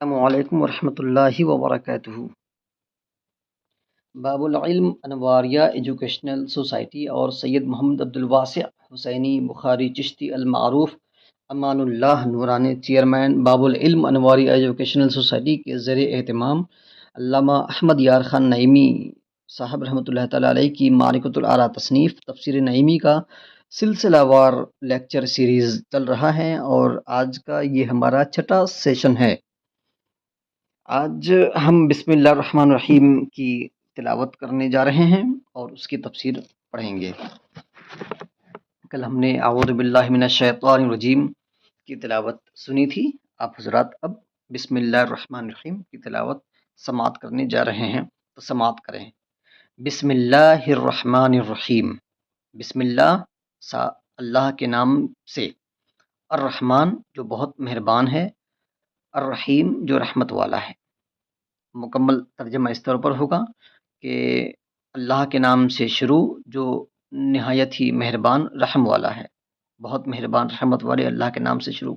السلام علیکم ورحمۃ اللہ وبرکاتہ۔ باب العلم انواریہ ایجوکیشنل سوسائٹی اور سید محمد عبدالواسع حسینی بخاری چشتی المعروف امان اللہ نورانی چیئرمین باب العلم انواریہ ایجوکیشنل سوسائٹی کے زیر اہتمام علامہ احمد یار خان نعیمی صاحب رحمۃ اللہ تعالیٰ علیہ کی معرکۃ الاعلیٰ تصنیف تفسیر نعیمی کا سلسلہ وار لیکچر سیریز چل رہا ہے اور آج کا یہ ہمارا چھٹا سیشن ہے۔ آج ہم بسم اللہ الرحمن الرحیم کی تلاوت کرنے جا رہے ہیں اور اس کی تفسیر پڑھیں گے۔ کل ہم نے اعوذ باللہ من الشیطان الرجیم کی تلاوت سنی تھی۔ آپ حضرات اب بسم اللہ الرحمن الرحیم کی تلاوت سماعت کرنے جا رہے ہیں، تو سماعت کریں۔ بسم اللہ الرحمن الرحیم۔ بسم اللہ اللہ کے نام سے، الرحمن جو بہت مہربان ہے، الرحیم جو رحمت والا ہے۔ مکمل ترجمہ اس طور پر ہوگا کہ اللہ کے نام سے شروع جو نہایت ہی مہربان رحم والا ہے، بہت مہربان رحمت والے اللہ کے نام سے شروع۔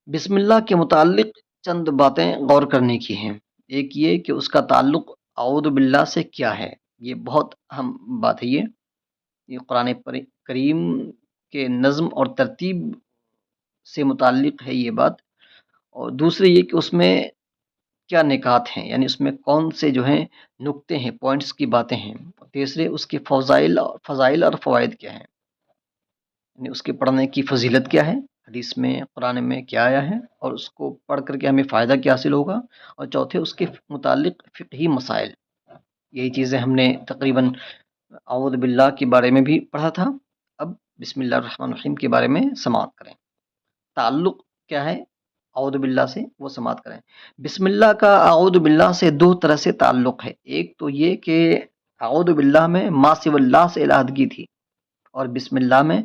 بسم اللہ کے متعلق چند باتیں غور کرنے کی ہیں۔ ایک یہ کہ اس کا تعلق اعوذ باللہ سے کیا ہے، یہ بہت اہم بات ہے۔ یہ قرآن کریم کے نظم اور ترتیب سے متعلق ہے یہ بات۔ اور دوسرے یہ کہ اس میں کیا نکات ہیں، یعنی اس میں کون سے جو ہیں نقطے ہیں، پوائنٹس کی باتیں ہیں۔ تیسرے اس کے فضائل اور فوائد کیا ہیں، یعنی اس کے پڑھنے کی فضیلت کیا ہے، حدیث میں قرآن میں کیا آیا ہے اور اس کو پڑھ کر کے ہمیں فائدہ کیا حاصل ہوگا۔ اور چوتھے اس کے متعلق فقہی مسائل۔ یہی چیزیں ہم نے تقریباً اعوذ باللہ کے بارے میں بھی پڑھا تھا۔ اب بسم اللہ الرحمن الرحیم کے بارے میں سماعت کریں۔ تعلق کیا ہے اعوذ باللہ سے، وہ سماعت کریں۔ بسم اللہ کا اعوذ باللہ سے دو طرح سے تعلق ہے۔ ایک تو یہ کہ اعوذ باللہ میں ما سوی اللہ سے علیحدگی تھی، اور بسم اللہ میں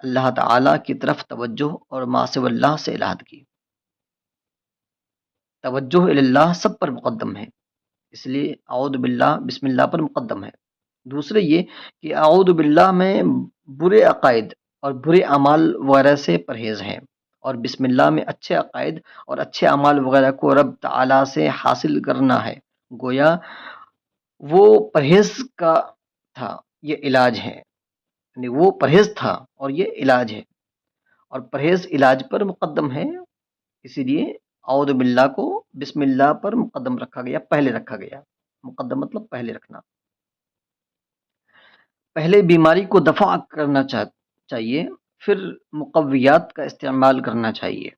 اللہ تعالیٰ کی طرف توجہ اور ما سوی اللہ سے علیحدگی۔ توجہ اللہ سب پر مقدم ہے، اس لیے اعوذ باللہ بسم اللہ پر مقدم ہے۔ دوسرے یہ کہ اعوذ باللہ میں برے عقائد اور برے اعمال وغیرہ سے پرہیز ہے، اور بسم اللہ میں اچھے عقائد اور اچھے اعمال وغیرہ کو رب تعالیٰ سے حاصل کرنا ہے۔ گویا وہ پرہیز کا تھا، یہ علاج ہے، یعنی وہ پرہیز تھا اور یہ علاج ہے، اور پرہیز علاج پر مقدم ہے، اسی لیے اعوذ باللہ کو بسم اللہ پر مقدم رکھا گیا، پہلے رکھا گیا۔ مقدم مطلب پہلے رکھنا۔ پہلے بیماری کو دفع کرنا چاہیے، پھر مقویات کا استعمال کرنا چاہیے۔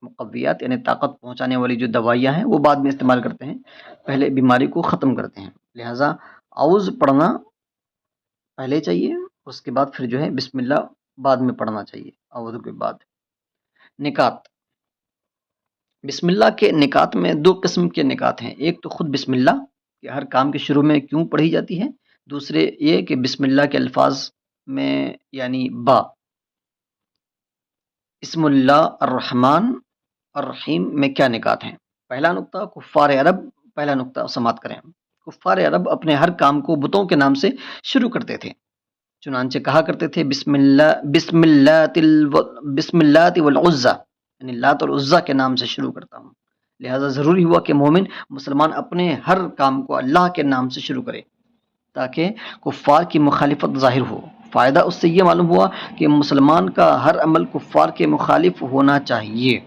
مقویات یعنی طاقت پہنچانے والی جو دوائیاں ہیں وہ بعد میں استعمال کرتے ہیں، پہلے بیماری کو ختم کرتے ہیں۔ لہٰذا اعوذ پڑھنا پہلے چاہیے، اس کے بعد پھر جو ہے بسم اللہ بعد میں پڑھنا چاہیے اعوذ کے بعد۔ نکات۔ بسم اللہ کے نکات میں دو قسم کے نکات ہیں۔ ایک تو خود بسم اللہ کہ ہر کام کے شروع میں کیوں پڑھی جاتی ہے، دوسرے یہ کہ بسم اللہ کے الفاظ میں یعنی با، اسم اللہ الرحمن الرحیم میں کیا نکات ہیں۔ پہلا نقطہ کفار عرب، پہلا نقطہ سماعت کریں۔ کفار عرب اپنے ہر کام کو بتوں کے نام سے شروع کرتے تھے، چنانچہ کہا کرتے تھے بسم اللہ والعزہ، یعنی لات اور عزہ کے نام سے شروع کرتا ہوں۔ لہٰذا ضروری ہوا کہ مومن مسلمان اپنے ہر کام کو اللہ کے نام سے شروع کرے تاکہ کفار کی مخالفت ظاہر ہو۔ فائدہ اس سے یہ معلوم ہوا کہ مسلمان کا ہر عمل کفار کے مخالف ہونا چاہیے،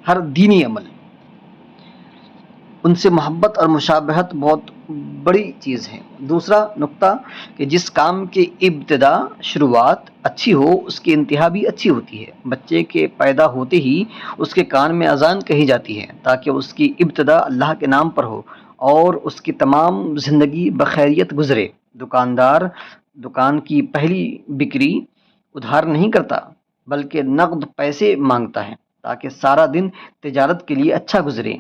ہر دینی عمل۔ ان سے محبت اور مشابہت بہت بڑی چیز ہے۔ دوسرا نقطہ کہ جس کام کی ابتدا شروعات اچھی ہو اس کی انتہا بھی اچھی ہوتی ہے۔ بچے کے پیدا ہوتے ہی اس کے کان میں اذان کہی جاتی ہے تاکہ اس کی ابتدا اللہ کے نام پر ہو اور اس کی تمام زندگی بخیریت گزرے۔ دکاندار دکان کی پہلی بکری ادھار نہیں کرتا بلکہ نقد پیسے مانگتا ہے تاکہ سارا دن تجارت کے لیے اچھا گزرے۔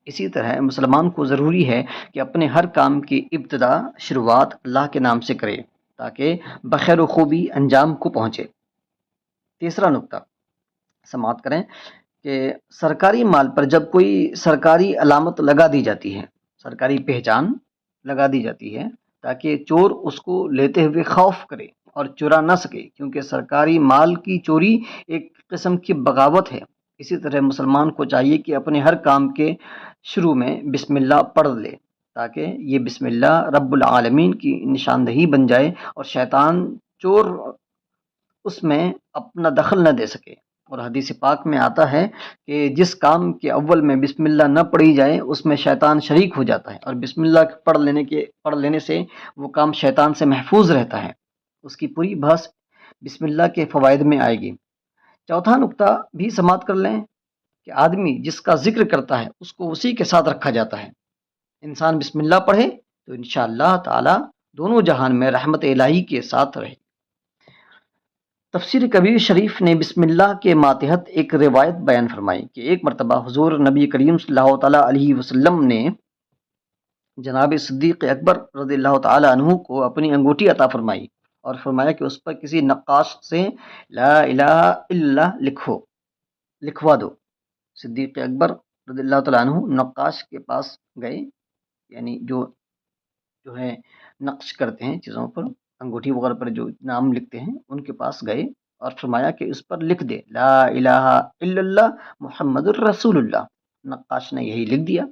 اسی طرح مسلمان کو ضروری ہے کہ اپنے ہر کام کی ابتدا شروعات اللہ کے نام سے کرے تاکہ بخیر و خوبی انجام کو پہنچے۔ تیسرا نقطہ سماعت کریں کہ سرکاری مال پر جب کوئی سرکاری علامت لگا دی جاتی ہے، سرکاری پہچان لگا دی جاتی ہے تاکہ چور اس کو لیتے ہوئے خوف کرے اور چرا نہ سکے، کیونکہ سرکاری مال کی چوری ایک قسم کی بغاوت ہے، اسی طرح مسلمان کو چاہیے کہ اپنے ہر کام کے شروع میں بسم اللہ پڑھ لے، تاکہ یہ بسم اللہ رب العالمین کی نشاندہی بن جائے اور شیطان چور اس میں اپنا دخل نہ دے سکے۔ اور حدیث پاک میں آتا ہے کہ جس کام کے اول میں بسم اللہ نہ پڑھی جائے اس میں شیطان شریک ہو جاتا ہے، اور بسم اللہ پڑھ لینے سے وہ کام شیطان سے محفوظ رہتا ہے۔ اس کی پوری بحث بسم اللہ کے فوائد میں آئے گی۔ چوتھا نقطہ بھی سماعت کر لیں کہ آدمی جس کا ذکر کرتا ہے اس کو اسی کے ساتھ رکھا جاتا ہے۔ انسان بسم اللہ پڑھے تو انشاءاللہ تعالی دونوں جہان میں رحمت الہی کے ساتھ رہے۔ تفسیر کبیر شریف نے بسم اللہ کے ماتحت ایک روایت بیان فرمائی کہ ایک مرتبہ حضور نبی کریم صلی اللہ تعالیٰ علیہ وسلم نے جناب صدیق اکبر رضی اللہ تعالیٰ عنہ کو اپنی انگوٹھی عطا فرمائی اور فرمایا کہ اس پر کسی نقاش سے لا الہ الا اللہ لکھوا دو۔ صدیق اکبر رضی اللہ تعالیٰ عنہ نقاش کے پاس گئے، یعنی جو ہے نقش کرتے ہیں چیزوں پر، انگوٹھی وغیرہ پر جو نام لکھتے ہیں، ان کے پاس گئے اور فرمایا کہ اس پر لکھ دے لا الہ الا اللہ محمد الرسول اللہ۔ نقاش نے یہی لکھ دیا۔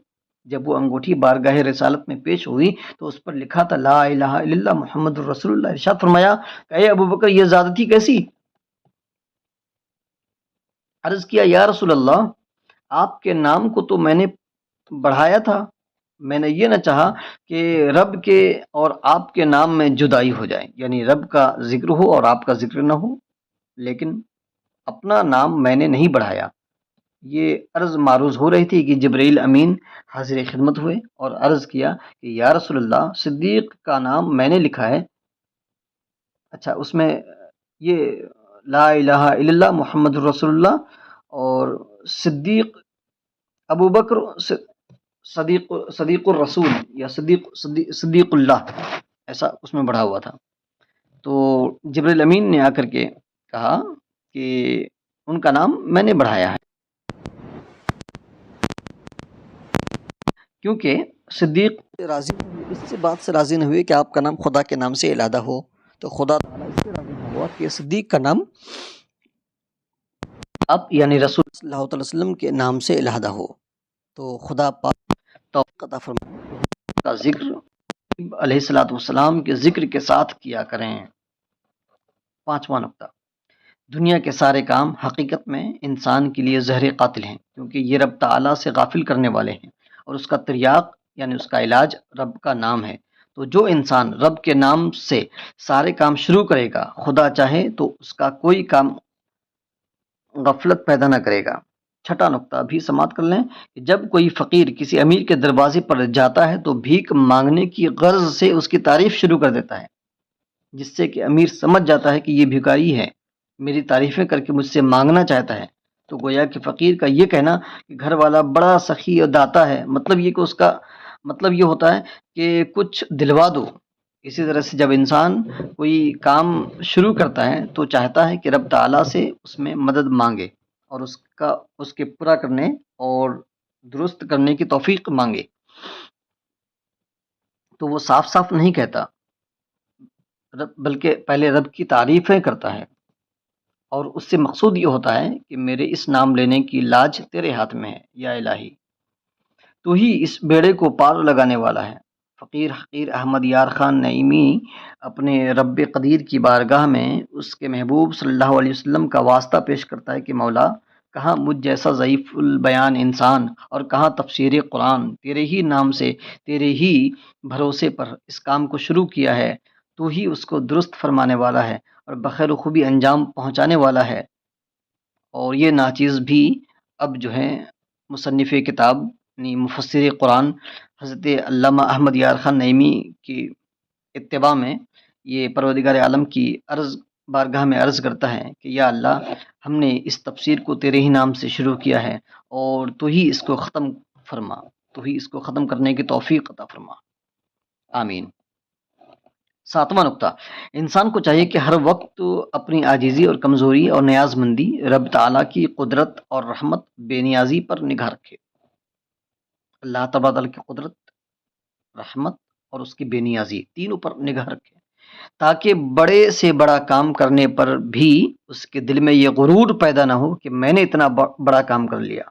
جب وہ انگوٹھی بارگاہ رسالت میں پیش ہوئی تو اس پر لکھا تھا لا الہ الا اللہ محمد الرسول اللہ۔ ارشاد فرمایا کہ اے ابو بکر یہ زیادتی کیسی؟ عرض کیا یا رسول اللہ، آپ کے نام کو تو میں نے بڑھایا تھا، میں نے یہ نہ چاہا کہ رب کے اور آپ کے نام میں جدائی ہو جائے، یعنی رب کا ذکر ہو اور آپ کا ذکر نہ ہو، لیکن اپنا نام میں نے نہیں بڑھایا۔ یہ عرض معروض ہو رہی تھی کہ جبرائیل امین حاضر خدمت ہوئے اور عرض کیا کہ یا رسول اللہ صدیق کا نام میں نے لکھا ہے، اچھا اس میں یہ لا الہ الا اللہ محمد رسول اللہ اور صدیق ابو بکر صدیق الرسول یا صدیق اللہ ایسا اس میں بڑھا ہوا تھا۔ تو جبرائیل امین نے آ کر کے کہا کہ ان کا نام میں نے بڑھایا ہے، کیونکہ صدیق راضی اس بات سے راضی نہ ہوئے کہ آپ کا نام خدا کے نام سے علیحدہ ہو، تو خدا تعالیٰ اس سے راضی نہ ہوا کہ صدیق کا نام آپ یعنی رسول صلی اللہ علیہ وسلم کے نام سے علیحدہ ہو۔ تو خدا پاک توفیق عطا فرمائے کا ذکر علیہ الصلوۃ والسلام کے ذکر کے ساتھ کیا کریں۔ پانچواں نقطہ، دنیا کے سارے کام حقیقت میں انسان کے لیے زہر قاتل ہیں، کیونکہ یہ رب تعالیٰ سے غافل کرنے والے ہیں، اور اس کا تریاق یعنی اس کا علاج رب کا نام ہے۔ تو جو انسان رب کے نام سے سارے کام شروع کرے گا، خدا چاہے تو اس کا کوئی کام غفلت پیدا نہ کرے گا۔ چھٹا نقطہ بھی سماعت کر لیں کہ جب کوئی فقیر کسی امیر کے دروازے پر جاتا ہے تو بھیک مانگنے کی غرض سے اس کی تعریف شروع کر دیتا ہے، جس سے کہ امیر سمجھ جاتا ہے کہ یہ بھکاری ہے، میری تعریفیں کر کے مجھ سے مانگنا چاہتا ہے۔ تو گویا کہ فقیر کا یہ کہنا کہ گھر والا بڑا سخی اور داتا ہے، مطلب یہ کہ اس کا مطلب یہ ہوتا ہے کہ کچھ دلوا دو۔ اسی طرح سے جب انسان کوئی کام شروع کرتا ہے تو چاہتا ہے کہ رب تعالیٰ سے اس میں مدد مانگے اور اس کے پورا کرنے اور درست کرنے کی توفیق مانگے، تو وہ صاف صاف نہیں کہتا بلکہ پہلے رب کی تعریفیں کرتا ہے، اور اس سے مقصود یہ ہوتا ہے کہ میرے اس نام لینے کی لاج تیرے ہاتھ میں ہے یا الہی، تو ہی اس بیڑے کو پار لگانے والا ہے۔ فقیر حقیر احمد یار خان نعیمی اپنے رب قدیر کی بارگاہ میں اس کے محبوب صلی اللہ علیہ وسلم کا واسطہ پیش کرتا ہے کہ مولا، کہاں مجھ جیسا ضعیف البیان انسان اور کہاں تفسیر قرآن، تیرے ہی نام سے تیرے ہی بھروسے پر اس کام کو شروع کیا ہے، تو ہی اس کو درست فرمانے والا ہے اور بخیر و خوبی انجام پہنچانے والا ہے۔ اور یہ ناچیز بھی اب جو ہے مصنف کتاب یعنی مفسر قرآن حضرت علامہ احمد یار خان نعیمی کی اتباع میں یہ پروردگار عالم کی بارگاہ میں عرض کرتا ہے کہ یا اللہ، ہم نے اس تفسیر کو تیرے ہی نام سے شروع کیا ہے اور تو ہی اس کو ختم فرما، تو ہی اس کو ختم کرنے کی توفیق عطا فرما، آمین۔ ساتواں نقطہ، انسان کو چاہیے کہ ہر وقت اپنی عاجزی اور کمزوری اور نیاز مندی رب تعالیٰ کی قدرت اور رحمت بے نیازی پر نگاہ رکھے۔ اللہ تبارک تعالیٰ کی قدرت، رحمت اور اس کی بے نیازی تینوں پر نگاہ رکھے۔ تاکہ بڑے سے بڑا کام کرنے پر بھی اس کے دل میں یہ غرور پیدا نہ ہو کہ میں نے اتنا بڑا کام کر لیا،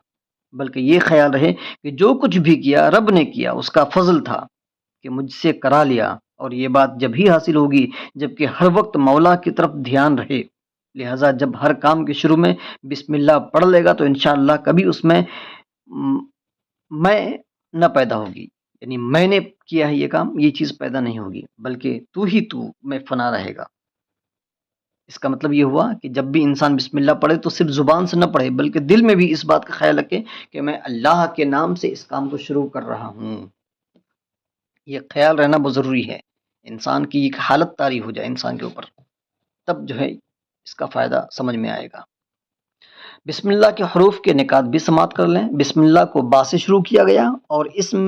بلکہ یہ خیال رہے کہ جو کچھ بھی کیا رب نے کیا، اس کا فضل تھا کہ مجھ سے کرا لیا، اور یہ بات جب ہی حاصل ہوگی جبکہ ہر وقت مولا کی طرف دھیان رہے۔ لہٰذا جب ہر کام کے شروع میں بسم اللہ پڑھ لے گا تو انشاءاللہ کبھی اس میں میں نہ پیدا ہوگی، یعنی میں نے کیا ہے یہ کام، یہ چیز پیدا نہیں ہوگی، بلکہ تو ہی تو میں فنا رہے گا۔ اس کا مطلب یہ ہوا کہ جب بھی انسان بسم اللہ پڑھے تو صرف زبان سے نہ پڑھے، بلکہ دل میں بھی اس بات کا خیال رکھے کہ میں اللہ کے نام سے اس کام کو شروع کر رہا ہوں۔ یہ خیال رہنا بہت ضروری ہے، انسان کی ایک حالت طاری ہو جائے انسان کے اوپر، تب جو ہے اس کا فائدہ سمجھ میں آئے گا۔ بسم اللہ کے حروف کے نکات بھی سماعت کر لیں۔ بسم اللہ کو با سے شروع کیا گیا اور اسم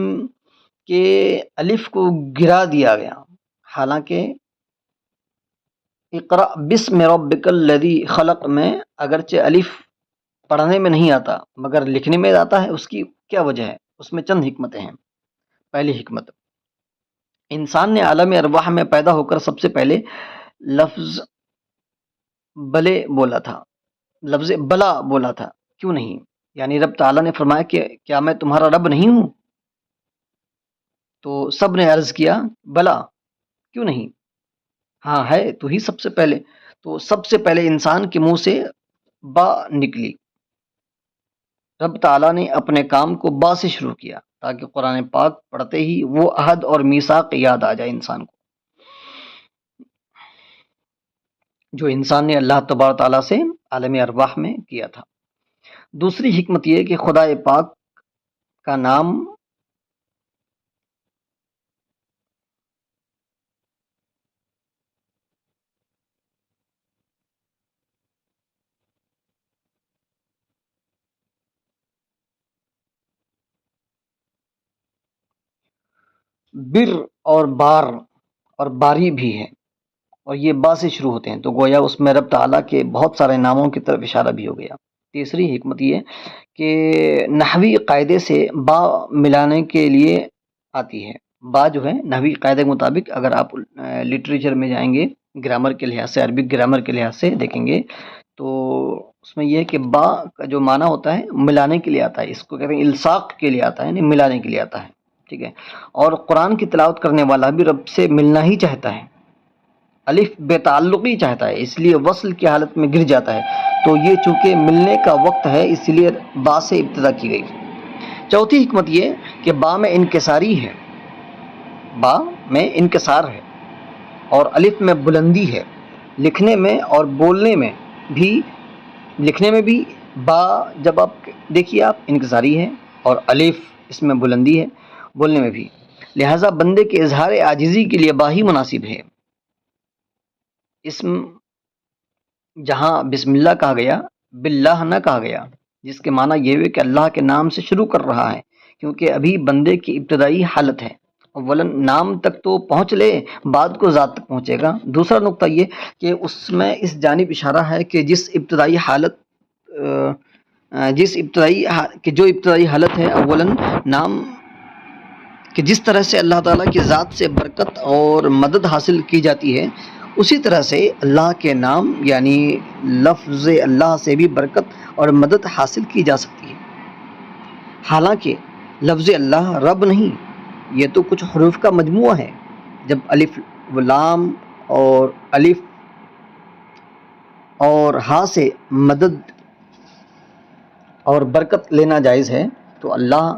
کے الف کو گرا دیا گیا، حالانکہ اقرأ بسم ربک الذی خلق میں اگرچہ الف پڑھنے میں نہیں آتا مگر لکھنے میں آتا ہے۔ اس کی کیا وجہ ہے؟ اس میں چند حکمتیں ہیں۔ پہلی حکمت، انسان نے عالم ارواح میں پیدا ہو کر سب سے پہلے لفظ بلے بولا تھا، لفظ بلا بولا تھا، کیوں نہیں؟ یعنی رب تعالیٰ نے فرمایا کہ کیا میں تمہارا رب نہیں ہوں؟ تو سب نے عرض کیا بلا، کیوں نہیں؟ ہاں ہے تو ہی سب سے پہلے۔ تو سب سے پہلے انسان کے منہ سے با نکلی، رب تعالیٰ نے اپنے کام کو با سے شروع کیا تاکہ قرآن پاک پڑھتے ہی وہ عہد اور میثاق یاد آ جائے انسان کو، جو انسان نے اللہ تبارک تعالیٰ سے عالم ارواح میں کیا تھا۔ دوسری حکمت یہ کہ خدا پاک کا نام بر اور بار اور باری بھی ہے، اور یہ با سے شروع ہوتے ہیں، تو گویا اس میں رب تعالیٰ کے بہت سارے ناموں کی طرف اشارہ بھی ہو گیا۔ تیسری حکمت یہ کہ نحوی قاعدے سے با ملانے کے لیے آتی ہے۔ با جو ہے نحوی قاعدے کے مطابق، اگر آپ لٹریچر میں جائیں گے گرامر کے لحاظ سے، عربک گرامر کے لحاظ سے دیکھیں گے تو اس میں یہ ہے کہ با کا جو معنی ہوتا ہے ملانے کے لیے آتا ہے، اس کو کہتے ہیں الصاق کے لیے آتا ہے، یعنی ملانے کے لیے آتا ہے، ٹھیک ہے۔ اور قرآن کی تلاوت کرنے والا بھی رب سے ملنا ہی چاہتا ہے، الف بے تعلقی چاہتا ہے، اس لیے وصل کی حالت میں گر جاتا ہے، تو یہ چونکہ ملنے کا وقت ہے اس لیے با سے ابتدا کی گئی۔ چوتھی حکمت یہ کہ با میں انکساری ہے، با میں انکسار ہے اور الف میں بلندی ہے، لکھنے میں اور بولنے میں بھی، لکھنے میں بھی با جب آپ دیکھیے آپ انکساری ہے اور الف اس میں بلندی ہے، بولنے میں بھی، لہٰذا بندے کے اظہار عاجزی کے لیے با ہی مناسب ہے۔ اسم جہاں بسم اللہ کہا گیا باللہ نہ کہا گیا، جس کے معنی یہ ہوئے کہ اللہ کے نام سے شروع کر رہا ہے، کیونکہ ابھی بندے کی ابتدائی حالت ہے، اولاً نام تک تو پہنچ لے بعد کو ذات تک پہنچے گا۔ دوسرا نقطہ یہ کہ اس میں اس جانب اشارہ ہے کہ جو ابتدائی حالت ہے، اولاً نام کہ جس طرح سے اللہ تعالیٰ کی ذات سے برکت اور مدد حاصل کی جاتی ہے، اسی طرح سے اللہ کے نام یعنی لفظ اللہ سے بھی برکت اور مدد حاصل کی جا سکتی ہے۔ حالانکہ لفظ اللہ رب نہیں، یہ تو کچھ حروف کا مجموعہ ہے۔ جب الف و لام اور الف اور ہا سے مدد اور برکت لینا جائز ہے تو اللہ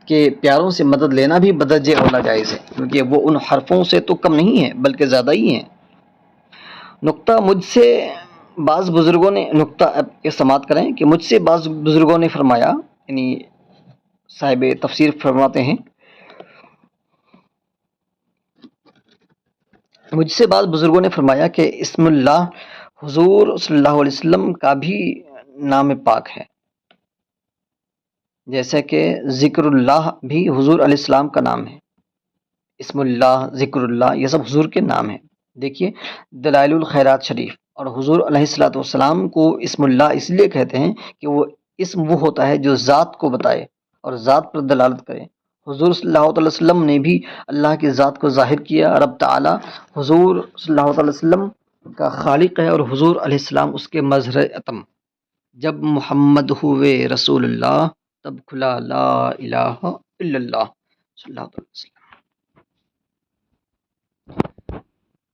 کے پیاروں سے مدد لینا بھی بدرجہ اولا جائز ہے، کیونکہ وہ ان حرفوں سے تو کم نہیں ہے بلکہ زیادہ ہی ہیں۔ نقطہ مجھ سے بعض بزرگوں نے سماعت کریں کہ مجھ سے بعض بزرگوں نے فرمایا، یعنی صاحب تفسیر فرماتے ہیں، مجھ سے بعض بزرگوں نے فرمایا کہ اسم اللہ حضور صلی اللہ علیہ وسلم کا بھی نام پاک ہے، جیسے کہ ذکر اللہ بھی حضور علیہ السلام کا نام ہے، اسم اللہ، ذکر اللہ، یہ سب حضور کے نام ہیں۔ دیکھیے دلائل الخیرات شریف، اور حضور علیہ الصلوۃ والسلام کو اسم اللہ اس لیے کہتے ہیں کہ وہ اسم وہ ہوتا ہے جو ذات کو بتائے اور ذات پر دلالت کرے، حضور صلی اللہ علیہ وسلم نے بھی اللہ کی ذات کو ظاہر کیا. رب تعالیٰ حضور صلی اللہ علیہ وسلم کا خالق ہے اور حضور علیہ السلام اس کے مظہر اتم. جب محمد ہوئے رسول اللہ تب کھلا لا الہ الا اللہ صلی اللہ علیہ وسلم.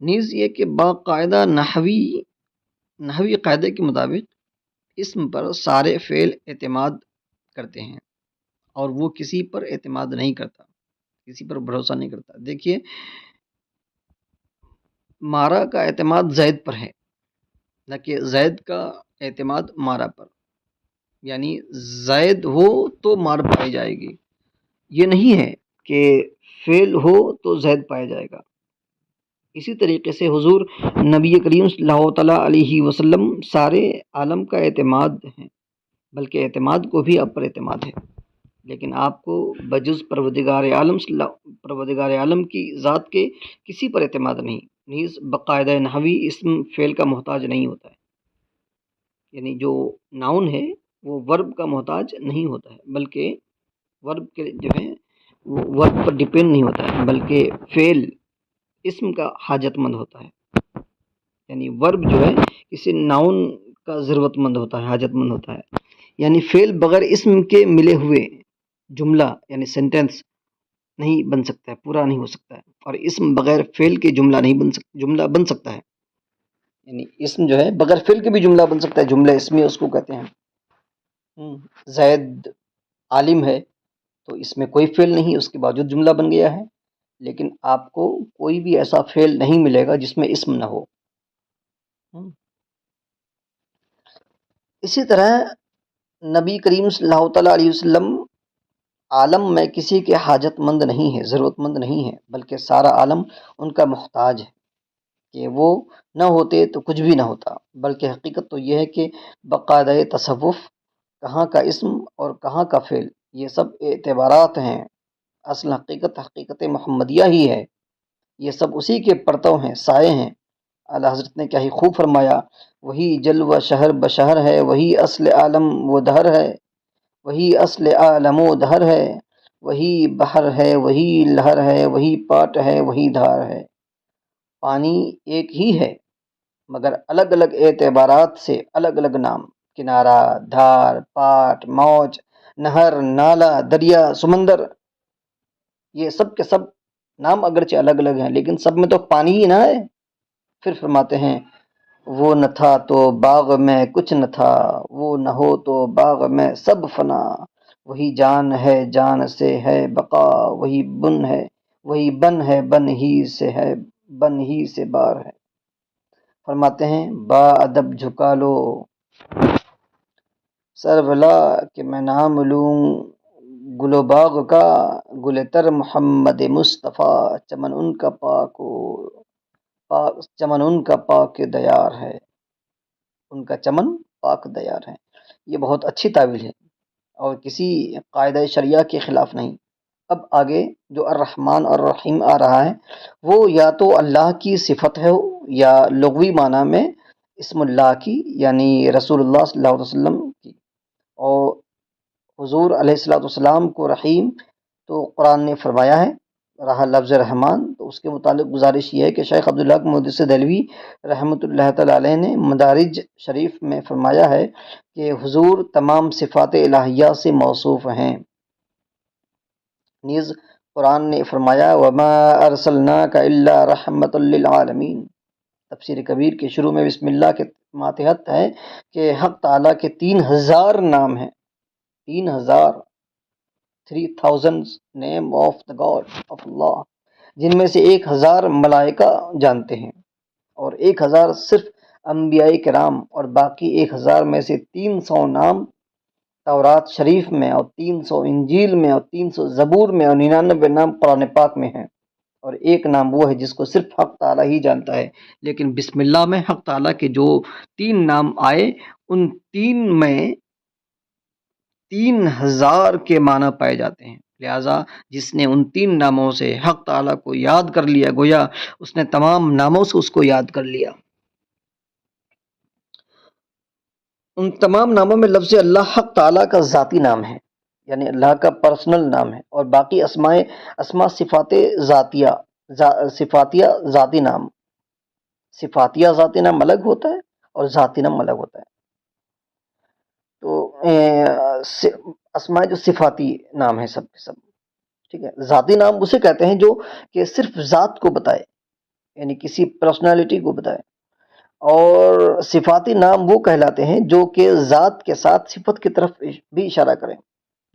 نیز یہ کہ باقاعدہ نحوی قاعدے کے مطابق اسم پر سارے فعل اعتماد کرتے ہیں اور وہ کسی پر اعتماد نہیں کرتا، کسی پر بھروسہ نہیں کرتا. دیکھیے مارا کا اعتماد زید پر ہے نہ کہ زید کا اعتماد مارا پر. یعنی زید ہو تو مار پائی جائے گی، یہ نہیں ہے کہ فعل ہو تو زید پایا جائے گا. اسی طریقے سے حضور نبی کریم صلی اللہ تعالیٰ علیہ وسلم سارے عالم کا اعتماد ہیں، بلکہ اعتماد کو بھی آپ پر اعتماد ہے، لیکن آپ کو بجز پروردگار عالم کی ذات کے کسی پر اعتماد نہیں. نیز باقاعدہ نحوی اسم فعل کا محتاج نہیں ہوتا ہے. یعنی جو ناؤن ہے وہ ورب کا محتاج نہیں ہوتا ہے، بلکہ ورب کے جو ہے وہ ورب پر ڈپینڈ نہیں ہوتا ہے، بلکہ فعل اسم کا حاجت مند ہوتا ہے. یعنی ورب جو ہے کسی ناؤن کا ضرورت مند ہوتا ہے، حاجت مند ہوتا ہے. یعنی فعل بغیر اسم کے ملے ہوئے جملہ یعنی سینٹینس نہیں بن سکتا ہے، پورا نہیں ہو سکتا ہے. اور اسم بغیر فعل کے جملہ بن سکتا ہے. یعنی اسم جو ہے بغیر فعل کے بھی جملہ بن سکتا ہے، جملہ اسمی اس کو کہتے ہیں. زید عالم ہے تو اس میں کوئی فعل نہیں، اس کے باوجود جملہ بن گیا ہے. لیکن آپ کو کوئی بھی ایسا فعل نہیں ملے گا جس میں اسم نہ ہو. اسی طرح نبی کریم صلی اللہ تعالیٰ علیہ وسلم عالم میں کسی کے حاجت مند نہیں ہے، ضرورت مند نہیں ہے، بلکہ سارا عالم ان کا محتاج ہے. کہ وہ نہ ہوتے تو کچھ بھی نہ ہوتا. بلکہ حقیقت تو یہ ہے کہ باقاعدہ تصوف کہاں کا اسم اور کہاں کا فعل یہ سب اعتبارات ہیں. اصل حقیقت محمدیہ ہی ہے. یہ سب اسی کے پرتو ہیں، سائے ہیں. اعلیٰ حضرت نے کیا ہی خوب فرمایا، وہی جل و شہر بشہر ہے، وہی اصل عالم و دہر ہے، وہی اصل عالم و دہر ہے، وہی بحر ہے، وہی لہر ہے، وہی پاٹ ہے، وہی دھار ہے. پانی ایک ہی ہے مگر الگ الگ اعتبارات سے الگ الگ نام. کنارہ، دھار، پاٹ، موج، نہر، نالا، دریا، سمندر، یہ سب کے سب نام اگرچہ الگ الگ ہیں لیکن سب میں تو پانی ہی نہ ہے. پھر فرماتے ہیں وہ نہ تھا تو باغ میں کچھ نہ تھا، وہ نہ ہو تو باغ میں سب فنا. وہی جان ہے جان سے ہے بقا، وہی بن ہے بن ہی سے ہے، بن ہی سے بار ہے. فرماتے ہیں با ادب جھکا لو سر بلا کہ میں نام لوں گل و باغ کا، گل تر محمد مصطفیٰ چمن ان کا چمن ان کا پاک دیار ہے. ان کا چمن پاک دیار ہے. یہ بہت اچھی تعویل ہے اور کسی قاعدہ شریعہ کے خلاف نہیں. اب آگے جو الرحمن اور الرحیم آ رہا ہے وہ یا تو اللہ کی صفت ہے یا لغوی معنی میں اسم اللہ کی، یعنی رسول اللہ صلی اللہ علیہ وسلم کی. اور حضور علیہ الصلوۃ والسلام کو رحیم تو قرآن نے فرمایا ہے، رہا لفظ رحمان تو اس کے متعلق گزارش یہ ہے کہ شیخ عبداللہ محدث دہلوی رحمۃ اللہ تعالی علیہ نے مدارج شریف میں فرمایا ہے کہ حضور تمام صفات الہیہ سے موصوف ہیں. نیز قرآن نے فرمایا وما ارسلناک الا رحمۃ للعالمین. تفسیر کبیر کے شروع میں بسم اللہ کے ماتحت ہے کہ حق تعالیٰ کے 3000 نام ہیں. 3000 name of the God of Allah, جن میں سے 1000 ملائکہ جانتے ہیں اور 1000 صرف انبیاء کرام، اور باقی 1000 میں سے 300 نام تورات شریف میں اور 300 انجیل میں اور 300 زبور میں اور 99 نام قرآن پاک میں ہیں. اور ایک نام وہ ہے جس کو صرف حق تعالیٰ ہی جانتا ہے. لیکن بسم اللہ میں حق تعالیٰ کے جو 3 نام آئے ان 3 میں 3000 کے معنی پائے جاتے ہیں. لہٰذا جس نے ان 3 ناموں سے حق تعالیٰ کو یاد کر لیا گویا اس نے تمام ناموں سے اس کو یاد کر لیا. ان تمام ناموں میں لفظ اللہ حق تعالیٰ کا ذاتی نام ہے، یعنی اللہ کا پرسنل نام ہے، اور باقی اسماء صفات ذاتیہ، صفاتیہ ذاتی نام، صفاتیہ ذاتی نام الگ ہوتا ہے اور ذاتی نام الگ ہوتا ہے۔ تو اسماء جو صفاتی نام ہے سب کے سب، ٹھیک ہے۔ ذاتی نام اسے کہتے ہیں جو کہ صرف ذات کو بتائے، یعنی کسی پرسنالٹی کو بتائے، اور صفاتی نام وہ کہلاتے ہیں جو کہ ذات کے ساتھ صفت کی طرف بھی اشارہ کریں۔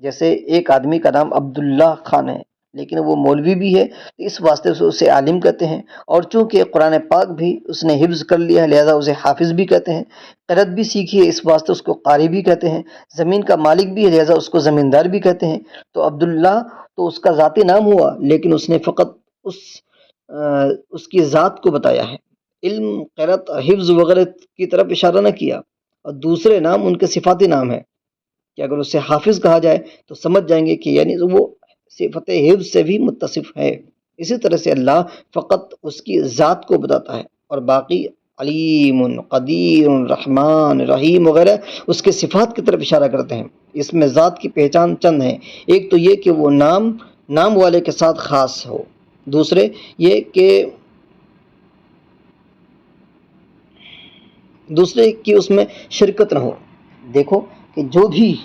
جیسے ایک آدمی کا نام عبداللہ خان ہے لیکن وہ مولوی بھی ہے، تو اس واسطے سے اسے عالم کہتے ہیں، اور چونکہ قرآن پاک بھی اس نے حفظ کر لیا ہے لہذا اسے حافظ بھی کہتے ہیں، قرأت بھی سیکھی ہے اس واسطے اس کو قاری بھی کہتے ہیں، زمین کا مالک بھی ہے لہذا اس کو زمیندار بھی کہتے ہیں۔ تو عبداللہ تو اس کا ذاتی نام ہوا لیکن اس نے فقط اس کی ذات کو بتایا ہے، علم، قرأت، حفظ وغیرہ کی طرف اشارہ نہ کیا، اور دوسرے نام ان کے صفاتی نام ہے کہ اگر اسے حافظ کہا جائے تو سمجھ جائیں گے کہ یعنی وہ صفت حفظ سے بھی متصف ہے۔ اسی طرح سے اللہ فقط اس کی ذات کو بتاتا ہے، اور باقی علیم، قدیر، رحمان، رحیم وغیرہ اس کے صفات کی طرف اشارہ کرتے ہیں۔ اس میں ذات کی پہچان چند ہیں، ایک تو یہ کہ وہ نام والے کے ساتھ خاص ہو، دوسرے یہ کہ اس میں شرکت نہ ہو۔ دیکھو کہ جو بھی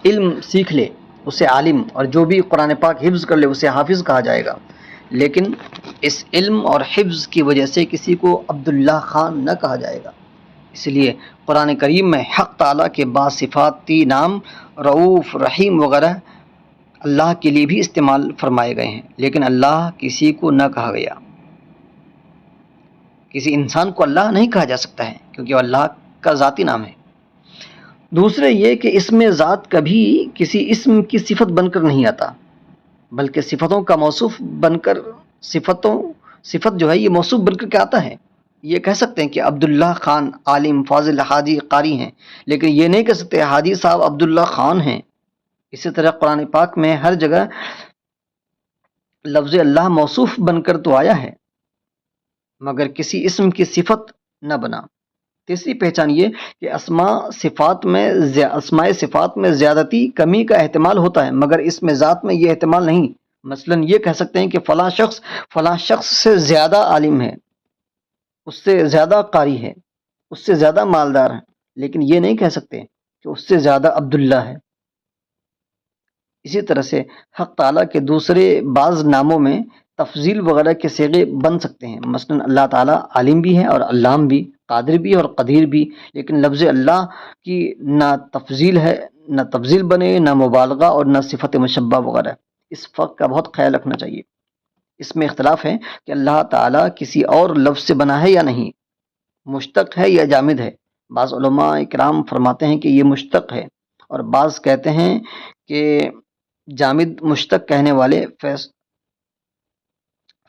علم سیکھ لے اسے عالم، اور جو بھی قرآن پاک حفظ کر لے اسے حافظ کہا جائے گا، لیکن اس علم اور حفظ کی وجہ سے کسی کو عبداللہ خان نہ کہا جائے گا۔ اس لیے قرآن کریم میں حق تعالیٰ کے بعض صفاتی نام رؤوف، رحیم وغیرہ اللہ کے لیے بھی استعمال فرمائے گئے ہیں، لیکن اللہ کسی کو نہ کہا گیا۔ کسی انسان کو اللہ نہیں کہا جا سکتا ہے کیونکہ وہ اللہ کا ذاتی نام ہے۔ دوسرے یہ کہ اس میں ذات کبھی کسی اسم کی صفت بن کر نہیں آتا، بلکہ صفتوں کا موصوف بن کر، صفت جو ہے یہ موصوف بن کر کے آتا ہے۔ یہ کہہ سکتے ہیں کہ عبداللہ خان عالم، فاضل، حاجی، قاری ہیں، لیکن یہ نہیں کہہ سکتے حاجی صاحب عبداللہ خان ہیں۔ اسی طرح قرآن پاک میں ہر جگہ لفظ اللہ موصوف بن کر تو آیا ہے مگر کسی اسم کی صفت نہ بنا۔ تیسری پہچان یہ کہ اسماء صفات میں زیادتی کمی کا احتمال ہوتا ہے مگر اس میں ذات میں یہ احتمال نہیں۔ مثلا یہ کہہ سکتے ہیں کہ فلاں شخص سے زیادہ عالم ہے، اس سے زیادہ قاری ہے، اس سے زیادہ مالدار ہے، لیکن یہ نہیں کہہ سکتے کہ اس سے زیادہ عبداللہ ہے۔ اسی طرح سے حق تعالیٰ کے دوسرے بعض ناموں میں تفضیل وغیرہ کے صیغے بن سکتے ہیں، مثلا اللہ تعالیٰ عالم بھی ہے اور علام بھی، قادر بھی اور قدیر بھی، لیکن لفظ اللہ کی نہ تفضیل ہے، نہ تفضیل بنے، نہ مبالغہ اور نہ صفت مشبہ وغیرہ۔ اس فرق کا بہت خیال رکھنا چاہیے۔ اس میں اختلاف ہے کہ اللہ تعالیٰ کسی اور لفظ سے بنا ہے یا نہیں، مشتق ہے یا جامد ہے۔ بعض علماء اکرام فرماتے ہیں کہ یہ مشتق ہے، اور بعض کہتے ہیں کہ جامد۔ مشتق کہنے والے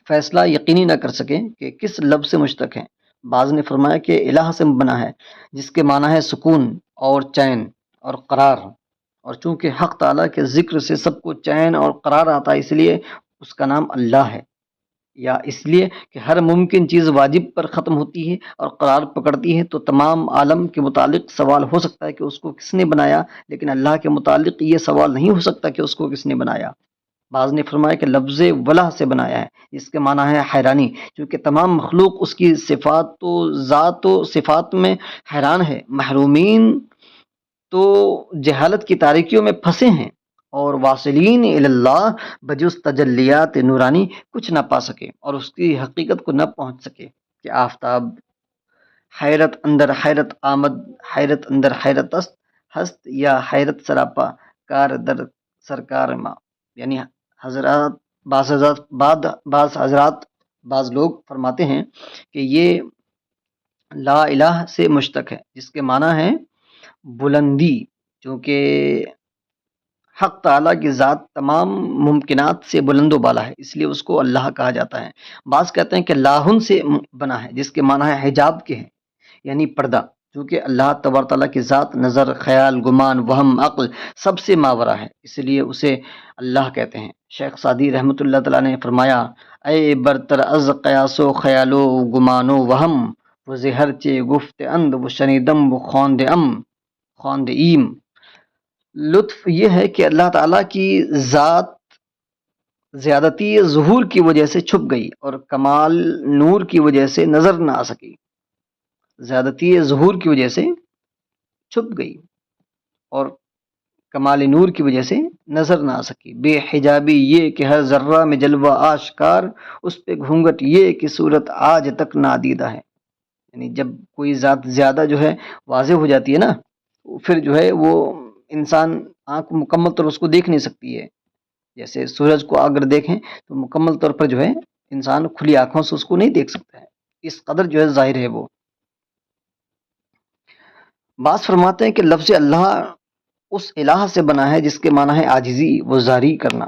فیصلہ یقینی نہ کر سکیں کہ کس لفظ سے مشتق ہے۔ بعض نے فرمایا کہ الہ سے بنا ہے جس کے معنی ہے سکون اور چین اور قرار، اور چونکہ حق تعالیٰ کے ذکر سے سب کو چین اور قرار آتا ہے اس لیے اس کا نام اللہ ہے، یا اس لیے کہ ہر ممکن چیز واجب پر ختم ہوتی ہے اور قرار پکڑتی ہے، تو تمام عالم کے متعلق سوال ہو سکتا ہے کہ اس کو کس نے بنایا، لیکن اللہ کے متعلق یہ سوال نہیں ہو سکتا کہ اس کو کس نے بنایا۔ بعض نے فرمایا کہ لفظ ولہ سے بنایا ہے جس کے معنی ہے حیرانی، کیونکہ تمام مخلوق اس کی صفات و ذات و صفات میں حیران ہے، محرومین تو جہالت کی تاریکیوں میں پھنسے ہیں، اور واصلین الی اللہ بجز تجلیات نورانی کچھ نہ پا سکے اور اس کی حقیقت کو نہ پہنچ سکے، کہ آفتاب حیرت اندر حیرت آمد، حیرت اندر حیرت ہست، یا حیرت سراپا کار در سرکار ما، یعنی بعض لوگ فرماتے ہیں کہ یہ لا الہ سے مشتق ہے جس کے معنی ہے بلندی، چونکہ حق تعالیٰ کی ذات تمام ممکنات سے بلند و بالا ہے اس لیے اس کو اللہ کہا جاتا ہے۔ بعض کہتے ہیں کہ لاہن سے بنا ہے جس کے معنی ہے حجاب کے ہیں، یعنی پردہ، چونکہ اللہ تبارک تعالیٰ کی ذات نظر، خیال، گمان، وہم، عقل سب سے ماورا ہے اس لیے اسے اللہ کہتے ہیں۔ شیخ سعدی رحمۃ اللہ تعالیٰ نے فرمایا، اے برتر از قیاس و خیال و گمان و وہم، و زہر چے گفت اند و شنیدم و خواند خواندئیم۔ لطف یہ ہے کہ اللہ تعالیٰ کی ذات زیادتی ظہور کی وجہ سے چھپ گئی اور کمال نور کی وجہ سے نظر نہ آ سکی۔ زیادتی ظہور کی وجہ سے چھپ گئی اور کمال نور کی وجہ سے نظر نہ آ سکی۔ بے حجابی یہ کہ ہر ذرہ میں جلوہ آشکار، اس پہ گھونگٹ یہ کہ صورت آج تک نادیدہ ہے۔ یعنی جب کوئی ذات زیادہ جو ہے واضح ہو جاتی ہے نا، پھر جو ہے وہ انسان آنکھ مکمل طور اس کو دیکھ نہیں سکتی ہے۔ جیسے سورج کو اگر دیکھیں تو مکمل طور پر جو ہے انسان کھلی آنکھوں سے اس کو نہیں دیکھ سکتا ہے، اس قدر جو ہے ظاہر ہے وہ۔ بعض فرماتے ہیں کہ لفظ اللہ اس الہ سے بنا ہے جس کے معنی ہے عاجزی و زاری کرنا،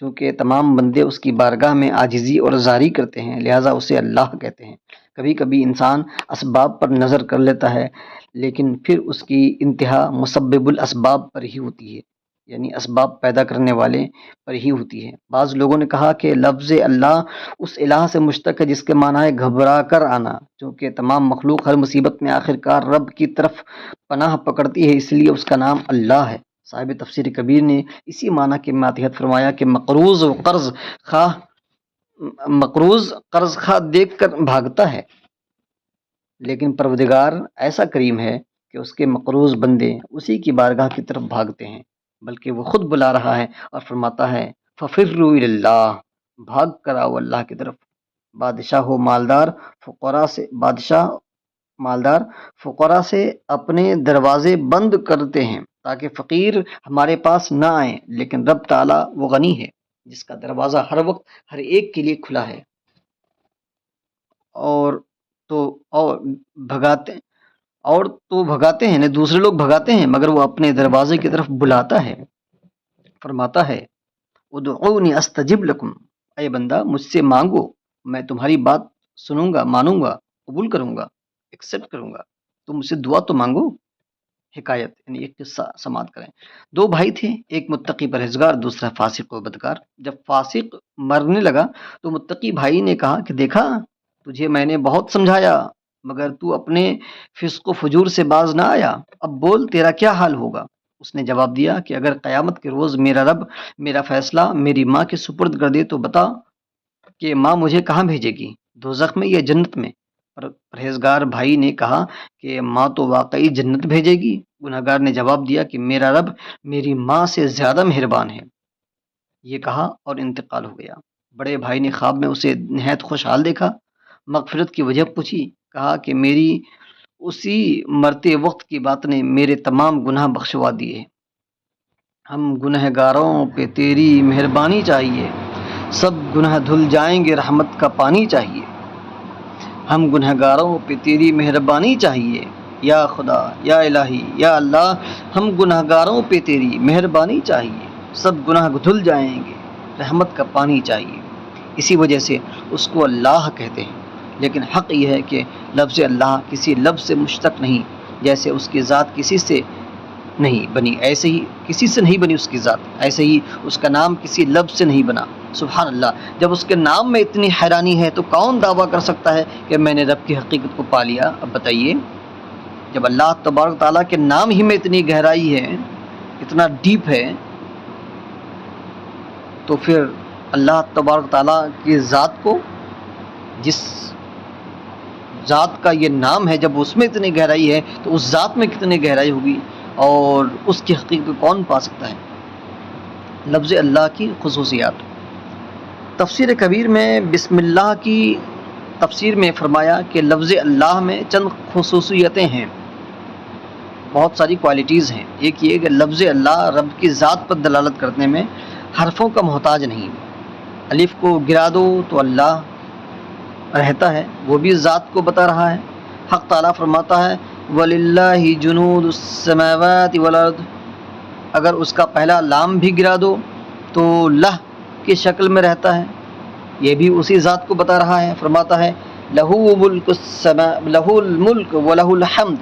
چونکہ تمام بندے اس کی بارگاہ میں عاجزی اور زاری کرتے ہیں، لہٰذا اسے اللہ کہتے ہیں۔ کبھی کبھی انسان اسباب پر نظر کر لیتا ہے لیکن پھر اس کی انتہا مسبب الاسباب پر ہی ہوتی ہے، یعنی اسباب پیدا کرنے والے پر ہی ہوتی ہے۔ بعض لوگوں نے کہا کہ لفظ اللہ اس الہ سے مشتق ہے جس کے معنی ہے گھبرا کر آنا، چونکہ تمام مخلوق ہر مصیبت میں آخرکار رب کی طرف پناہ پکڑتی ہے، اس لیے اس کا نام اللہ ہے۔ صاحب تفسیر کبیر نے اسی معنی کے ماتحت فرمایا کہ مقروض قرض خواہ دیکھ کر بھاگتا ہے، لیکن پروردگار ایسا کریم ہے کہ اس کے مقروض بندے اسی کی بارگاہ کی طرف بھاگتے ہیں، بلکہ وہ خود بلا رہا ہے اور فرماتا ہے فَفِرُّوا إِلَى اللَّهِ، بھاگ کر آؤ اللہ کی طرف۔ بادشاہ مالدار فقراء سے اپنے دروازے بند کرتے ہیں تاکہ فقیر ہمارے پاس نہ آئیں، لیکن رب تعالیٰ وہ غنی ہے جس کا دروازہ ہر وقت ہر ایک کے لیے کھلا ہے، اور بھگاتے ہیں، دوسرے لوگ بھگاتے ہیں مگر وہ اپنے دروازے کی طرف بلاتا ہے۔ فرماتا ہے ادعونی استجب لکم، اے بندہ مجھ سے مانگو، میں تمہاری بات سنوں گا، مانوں گا، قبول کروں گا، ایکسیپٹ کروں گا، تم مجھ سے دعا تو مانگو۔ حکایت یعنی ایک قصہ سماعت کریں۔ دو بھائی تھے، ایک متقی پرہیزگار، دوسرا فاسق و بدکار۔ جب فاسق مرنے لگا تو متقی بھائی نے کہا کہ دیکھا تجھے میں نے بہت سمجھایا مگر تو اپنے فسق و فجور سے باز نہ آیا، اب بول تیرا کیا حال ہوگا؟ اس نے جواب دیا کہ اگر قیامت کے روز میرا رب میرا فیصلہ میری ماں کے سپرد کر دے تو بتا کہ ماں مجھے کہاں بھیجے گی، دوزخ میں یا جنت میں؟ پرہیزگار بھائی نے کہا کہ ماں تو واقعی جنت بھیجے گی۔ گنہگار نے جواب دیا کہ میرا رب میری ماں سے زیادہ مہربان ہے۔ یہ کہا اور انتقال ہو گیا۔ بڑے بھائی نے خواب میں اسے نہایت خوشحال دیکھا، مغفرت کی وجہ پوچھی، کہا کہ میری اسی مرتے وقت کی بات نے میرے تمام گناہ بخشوا دیے۔ ہم گنہگاروں پہ تیری مہربانی چاہیے، سب گناہ دھل جائیں گے، رحمت کا پانی چاہیے۔ ہم گنہگاروں پہ تیری مہربانی چاہیے، یا خدا، یا الہی، یا اللہ، ہم گنہگاروں پہ تیری مہربانی چاہیے، سب گناہ دھل جائیں گے، رحمت کا پانی چاہیے۔ اسی وجہ سے اس کو اللہ کہتے ہیں، لیکن حق یہ ہے کہ لفظ اللہ کسی لفظ سے مشتق نہیں، جیسے اس کی ذات کسی سے نہیں بنی، ایسے ہی کسی سے نہیں بنی اس کی ذات، ایسے ہی اس کا نام کسی لفظ سے نہیں بنا۔ سبحان اللہ، جب اس کے نام میں اتنی حیرانی ہے تو کون دعویٰ کر سکتا ہے کہ میں نے رب کی حقیقت کو پا لیا؟ اب بتائیے، جب اللہ تبارک تعالیٰ کے نام ہی میں اتنی گہرائی ہے، اتنا ڈیپ ہے، تو پھر اللہ تبارک تعالیٰ کی ذات کو، جس ذات کا یہ نام ہے، جب اس میں اتنی گہرائی ہے تو اس ذات میں کتنی گہرائی ہوگی، اور اس کی حقیقت کون پا سکتا ہے؟ لفظ اللہ کی خصوصیات۔ تفسیر کبیر میں بسم اللہ کی تفسیر میں فرمایا کہ لفظ اللہ میں چند خصوصیتیں ہیں، بہت ساری کوالٹیز ہیں۔ ایک یہ کہ لفظ اللہ رب کی ذات پر دلالت کرنے میں حرفوں کا محتاج نہیں، الف کو گرا دو تو اللہ رہتا ہے، وہ بھی ذات کو بتا رہا ہے۔ حق تعالیٰ فرماتا ہے وَلِلَّهِ جُنُودُ السَّمَاوَاتِ وَالْأَرْضِ، اگر اس کا پہلا لام بھی گرا دو تو لہ کی شکل میں رہتا ہے، یہ بھی اسی ذات کو بتا رہا ہے۔ فرماتا ہے لَهُ الْمُلْكُ وَلَهُ الْحَمْدُ،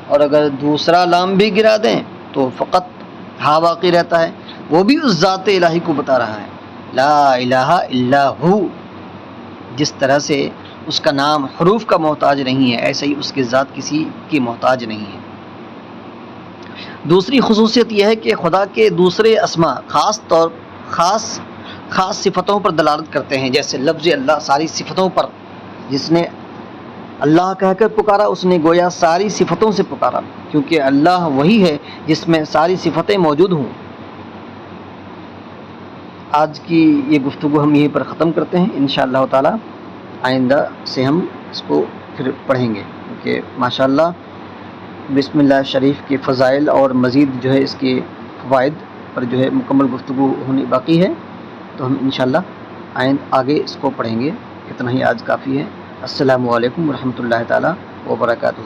اور اگر دوسرا لام بھی گرا دیں تو فقط ہا باقی رہتا ہے، وہ بھی اس ذات الہی کو بتا رہا ہے، لا الہ الا ہو۔ جس طرح سے اس کا نام حروف کا محتاج نہیں ہے، ایسے ہی اس کی ذات کسی کی محتاج نہیں ہے۔ دوسری خصوصیت یہ ہے کہ خدا کے دوسرے اسما خاص صفتوں پر دلالت کرتے ہیں، جیسے لفظ اللہ ساری صفتوں پر، جس نے اللہ کہہ کر پکارا اس نے گویا ساری صفتوں سے پکارا، کیونکہ اللہ وہی ہے جس میں ساری صفتیں موجود ہوں۔ آج کی یہ گفتگو ہم یہیں پر ختم کرتے ہیں، انشاءاللہ تعالی آئندہ سے ہم اس کو پھر پڑھیں گے، کیونکہ ماشاءاللہ بسم اللہ شریف کے فضائل اور مزید جو ہے اس کے فوائد پر جو ہے مکمل گفتگو ہونی باقی ہے، تو ہم انشاءاللہ آگے اس کو پڑھیں گے۔ اتنا ہی آج کافی ہے۔ السلام علیکم ورحمۃ اللہ تعالی وبرکاتہ۔